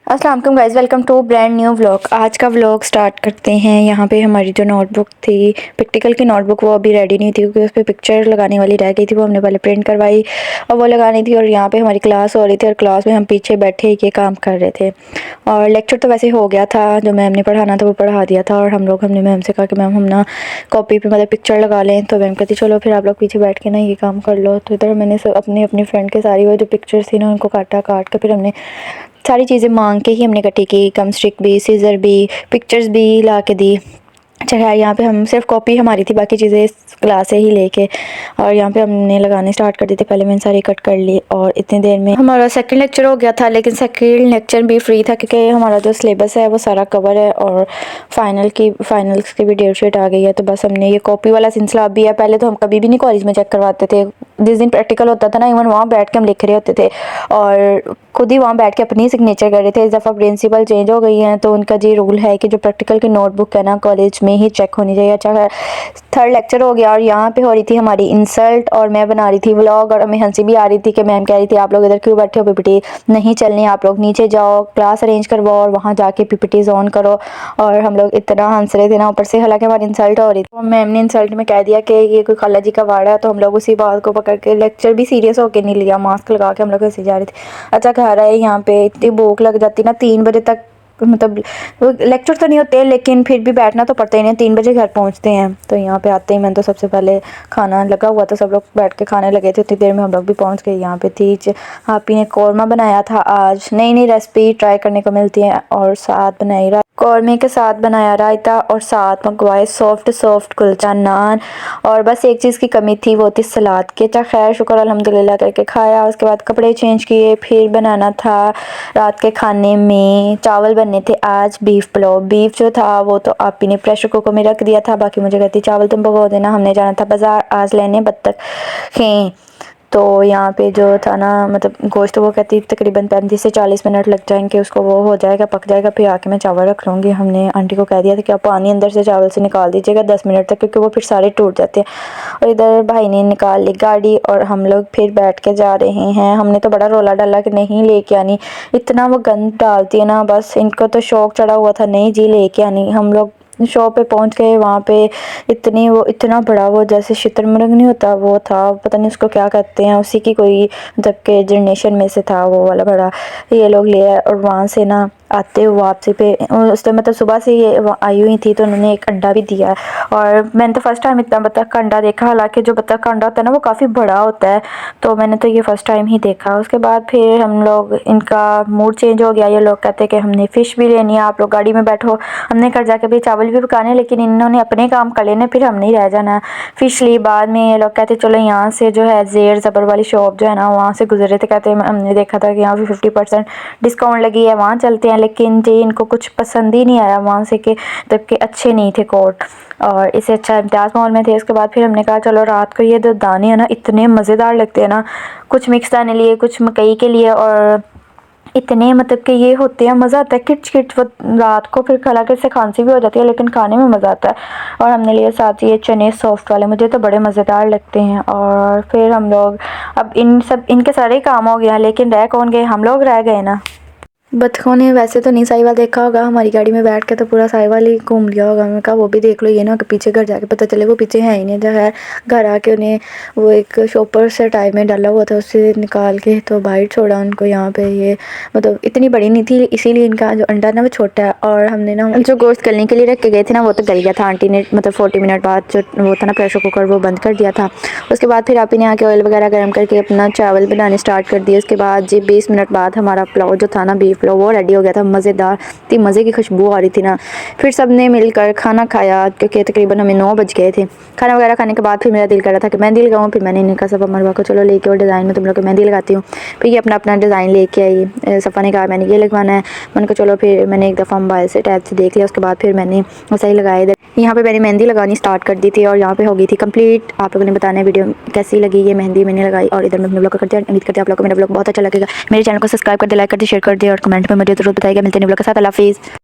अस्सलाम वालेकुम guys, welcome to brand new vlog. आज का व्लॉग स्टार्ट करते हैं। यहाँ पे हमारी जो नोटबुक थी, प्रैक्टिकल की नोटबुक, वो अभी रेडी नहीं थी क्योंकि उस पर पिक्चर लगाने वाली रह गई थी। वो हमने पहले प्रिंट करवाई और वो लगानी थी। और यहाँ पे हमारी क्लास हो रही थी और क्लास में हम पीछे बैठे ये काम कर रहे थे। और लेक्चर तो वैसे हो गया था, जो मैम ने पढ़ाना था वो पढ़ा दिया था। और हमने मैम से कहा कि मैम हम ना कॉपी पर मतलब पिक्चर लगा लें। तो मैम कहती चलो फिर आप लोग पीछे बैठ के ना ये काम कर लो। तो इधर मैंने सब अपनी फ्रेंड के सारी वो जो पिक्चर्स थी ना उनको काट के फिर हमने सारी चीज़ें मांग के ही हमने इकट्ठी की। गम स्टिक भी, सीज़र भी, पिक्चर्स भी ला के दी। अच्छा यार, यहाँ पे हम सिर्फ कॉपी हमारी थी, बाकी चीज़ें क्लास से ही लेके और यहाँ पे हमने लगाने स्टार्ट कर दी थी। पहले मैंने सारी कट कर ली और इतनी देर में हमारा सेकंड लेक्चर हो गया था। लेकिन सेकंड लेक्चर भी फ्री था क्योंकि हमारा जो सिलेबस है वो सारा कवर है और फाइनल्स की भी डेट शीट आ गई है। तो बस हमने ये कॉपी वाला सिलसिला भी है। पहले तो हम कभी भी नहीं कॉलेज में चेक करवाते थे। जिस दिन प्रैक्टिकल होता था ना, इवन वहाँ बैठ के हम लिख रहे होते थे और खुद ही वहाँ बैठ के अपनी सिग्नेचर कर रहे थे। इस दफ़ा प्रिंसिपल चेंज हो गई हैं तो उनका जी रूल है कि जो प्रैक्टिकल की नोटबुक है ना कॉलेज में ही चेक होनी चाहिए। अच्छा, थर्ड लेक्चर हो गया और यहाँ पे हो रही थी हमारी इंसल्ट और मैं बना रही थी व्लॉग। और हमें हंसी भी आ रही थी कि मैम कह रही थी आप लोग इधर क्यों बैठे हो, पीपीटी नहीं चलनी, आप लोग नीचे जाओ, क्लास अरेंज करवाओ और वहाँ जाके पीपीटीज ऑन करो। और हम लोग इतना हंस रहे थे ना ऊपर से, हालांकि हमारी इंसल्ट हो रही थी। मैम ने इंसल्ट में कह दिया कि ये कोई खाला जी का वाड़ा है। तो हम लोग उसी बात को पकड़ के लेक्चर भी सीरियस होकर नहीं लिया, मास्क लगा के हम लोग हंसी जा रहे थे। अच्छा, घर आए यहाँ पे इतनी भूख लग जाती ना 3 बजे तक, मतलब लेक्चर तो नहीं होते लेकिन फिर भी बैठना तो पड़ता ही नहीं। 3 बजे घर पहुंचते हैं तो यहाँ पे आते ही मैंने तो सबसे पहले खाना लगा हुआ था, सब लोग बैठ के खाने लगे थे। उतनी देर में हम लोग भी पहुंच गए। यहाँ पे थी आपी ने कौरमा बनाया था। आज नई नई रेसिपी ट्राई करने को मिलती है। और साथ बनाई कौरमे के साथ बनाया रायता और साथ मंगवाए सॉफ्ट कुलचा नान। और बस एक चीज़ की कमी थी, वो थी सलाद की। अच्छा खैर शुक्र अल्हम्दुलिल्लाह करके खाया। उसके बाद कपड़े चेंज किए, फिर बनाना था रात के खाने में चावल बनने थे आज बीफ पुलाव। बीफ जो था वो तो आपी ने प्रेशर कुकर में रख दिया था, बाकी मुझे कहती चावल तुम भगो देना। हमने जाना था बाज़ार आज लेने बत्तख खें। तो यहाँ पे जो था ना, मतलब गोश्त, वो कहती तकरीबन 35 से 40 मिनट लग जाएंगे, उसको वो हो जाएगा, पक जाएगा, फिर आके मैं चावल रख लूँगी। हमने आंटी को कह दिया था कि आप पानी अंदर से चावल से निकाल दीजिएगा 10 मिनट तक, क्योंकि वो फिर सारे टूट जाते हैं। और इधर भाई ने निकाल ली गाड़ी और हम लोग फिर बैठ के जा रहे हैं। हमने तो बड़ा रोला डाला कि नहीं लेके आनी, इतना वो गंद डालती है ना, बस इनको तो शौक चढ़ा हुआ था, नहीं जी लेके आनी। हम लोग शॉप पे पहुंच गए। वहाँ पे इतना बड़ा वो जैसे शुतुरमुर्ग नहीं होता वो था, पता नहीं उसको क्या कहते हैं, उसी की कोई जब के जनरेशन में से था वो वाला बड़ा। ये लोग ले आए और वहाँ से ना आते हुए वापसी पे उस टाइम मतलब सुबह से ये आई हुई थी तो उन्होंने एक अंडा भी दिया। और मैंने तो फर्स्ट टाइम इतना बतख का अंडा देखा, हालांकि जो बतख का अंडा होता है ना वो काफ़ी बड़ा होता है, तो मैंने तो ये फ़र्स्ट टाइम ही देखा। उसके बाद फिर हम लोग, इनका मूड चेंज हो गया। ये लोग कहते हैं कि हमने फ़िश भी लेनी है, आप लोग गाड़ी में बैठो। हमने घर जाके भी चावल भी पकाने, लेकिन इन्होंने अपने काम कर लेने, फिर हम नहीं रह जाना। फ़िश ली बाद में। ये लोग कहते चलो यहाँ से जो है ज़ेर ज़बर वाली शॉप जो है ना वहाँ से गुजरे थे, कहते हमने देखा था कि यहाँ पे 50% डिस्काउंट लगी है, वहाँ चलते हैं। लेकिन जी इनको कुछ पसंद ही नहीं आया वहाँ से, कि तब के अच्छे नहीं थे कोट, और इससे अच्छा इम्तियाज़ मॉल में थे। उसके बाद फिर हमने कहा चलो रात को ये जो दाने हैं ना इतने मज़ेदार लगते हैं ना, कुछ मिक्स दाने लिए, कुछ मकई के लिए, और इतने मतलब कि ये होते हैं, मज़ा आता है किच किच। वो रात को फिर हालांकि इससे खांसी भी हो जाती है लेकिन खाने में मज़ा आता है। और हमने लिए साथ ये चने सॉफ्ट वाले, मुझे तो बड़े मज़ेदार लगते हैं। और फिर हम लोग, अब इनके सारे ही काम हो गया, लेकिन रह कौन गए, हम लोग रह गए ना। बतखों ने वैसे तो नहीं साहिवाल देखा होगा, हमारी गाड़ी में बैठ के तो पूरा साहिवाल ही घूम लिया होगा। मैंने कहा वो भी देख लो, ये ना कि पीछे घर जाके पता चले वो पीछे है ही नहीं। जो है घर आके उन्हें वो एक शॉपर से टाइम में डाला हुआ था, उससे निकाल के तो बाहर छोड़ा उनको। यहाँ पे ये मतलब इतनी बड़ी नहीं थी, इसीलिए इनका जो अंडा ना वो छोटा है। और हमने ना जो गोश्त गलने के लिए रख के गए थे ना वो तो गल गया था। आंटी ने मतलब 40 मिनट बाद जो वो था ना प्रेशर कुकर वो बंद कर दिया था। उसके बाद फिर आप इन्हें आके ऑयल वगैरह गर्म करके अपना चावल बनाने स्टार्ट कर दिए। उसके बाद जी 20 मिनट बाद हमारा पुलाव जो था ना बीफ पुलाव वो रेडी हो गया था, मज़ेदार, इतनी मज़े की खुशबू आ रही थी ना। फिर सब ने मिलकर खाना खाया क्योंकि तकरीबन हमें 9 बज गए थे। खाना वगैरह खाने के बाद फिर मेरा दिल कर रहा था कि मेहंदी लगाऊँ। फिर मैंने इन्हें कहा सफ़ा मरवा को चलो लेके और डिज़ाइन में तुम लोग की मेहंदी लगाती हूँ। फिर ये अपना अपना डिज़ाइन लेके आई। सफ़ा ने कहा मैंने ये लगवाना है, मैंने कहा चलो। फिर मैंने एक दफ़ा मोबाइल से टैब से देख लिया, उसके बाद फिर मैंने वैसा ही लगाया। इधर यहाँ पे मैंने मेहंदी लगानी स्टार्ट कर दी थी और यहाँ पे हो गई थी कंप्लीट। आप लोगों ने बताना है वीडियो कैसी लगी, ये मेहंदी मैंने लगाई। और इधर मैं अपने ब्लॉग करती हूँ, उम्मीद करती हूँ आप लोगों को मेरा ब्लॉग बहुत अच्छा लगेगा। मेरे चैनल को सब्सक्राइब कर दे, लाइक कर दे, शेयर कर दे और कमेंट में मुझे जरूर बताइएगा। मिलते हैं ब्लॉग के साथ। अल्लाह हाफिज़।